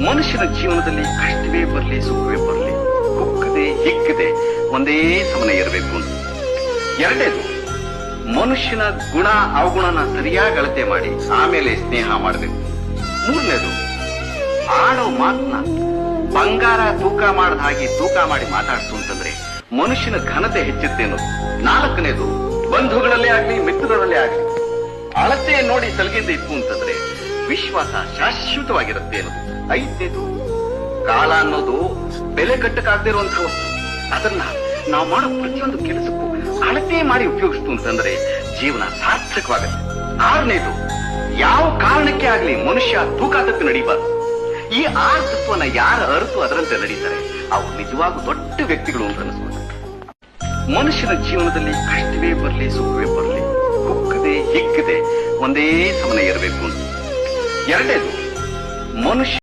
ಮನುಷ್ಯನ ಜೀವನದಲ್ಲಿ ಕಷ್ಟವೇ ಬರಲಿ ಸುಖವೇ ಬರಲಿ ಕುಕ್ಕದೆ ಹಿಕ್ಕದೆ ಒಂದೇ ಸಮನೆ ಇರಬೇಕು ಅಂತ. ಎರಡನೇದು, ಮನುಷ್ಯನ ಗುಣ ಅವಗುಣನ ಸರಿಯಾಗಿ ಅಳತೆ ಮಾಡಿ ಆಮೇಲೆ ಸ್ನೇಹ ಮಾಡಬೇಕು. ಮೂರನೇದು, ಆಡೋ ಮಾತನ್ನ ಬಂಗಾರ ತೂಕ ಮಾಡದ ಹಾಗೆ ತೂಕ ಮಾಡಿ ಮಾತಾಡ್ತು ಅಂತಂದ್ರೆ ಮನುಷ್ಯನ ಘನತೆ ಹೆಚ್ಚುತ್ತೆ ಅನ್ನೋದು. ನಾಲ್ಕನೇದು, ಬಂಧುಗಳಲ್ಲೇ ಆಗ್ಲಿ ಮಿತ್ರರಲ್ಲೇ ಆಗ್ಲಿ ಅಳತೆ ನೋಡಿ ಸಲಗಿಂದ ಇತ್ತು ಅಂತಂದ್ರೆ ವಿಶ್ವಾಸ ಶಾಶ್ವತವಾಗಿರುತ್ತೆ ಅನ್ನೋದು. ಐದನೇದು, ಕಾಲ ಅನ್ನೋದು ಬೆಲೆ ಕಟ್ಟಕ್ಕಾಗದೇ ಇರುವಂತಹ ವಸ್ತು. ಅದನ್ನ ನಾವು ಮಾಡೋ ಪ್ರತಿಯೊಂದು ಕೆಲಸಕ್ಕೂ ಅಳತೆ ಮಾಡಿ ಉಪಯೋಗಿಸ್ತು ಅಂತಂದ್ರೆ ಜೀವನ ಸಾರ್ಥಕವಾಗುತ್ತೆ. ಆರನೇದು, ಯಾವ ಕಾರಣಕ್ಕೆ ಆಗ್ಲಿ ಮನುಷ್ಯ ತೂಕ ತಪ್ಪಿ ನಡೀಬಾರ್ದು. ಈ 6 ತತ್ವನ ಯಾರು ಅರಿತು ಅದರಂತೆ ನಡೀತಾರೆ ಅವ್ರು ನಿಜವಾಗೂ ದೊಡ್ಡ ವ್ಯಕ್ತಿಗಳು ಅಂತ ಅನಿಸ್ಬೋದು. ಮನುಷ್ಯನ ಜೀವನದಲ್ಲಿ ಕಷ್ಟವೇ ಬರಲಿ ಸುಖವೇ ಬರಲಿ ಕುಕ್ಕದೆ ಹಿಕ್ಕದೆ ಒಂದೇ ಸಮನೆ ಇರಬೇಕು ಅಂತ. ಎರಡನೇದು, ಮನುಷ್ಯ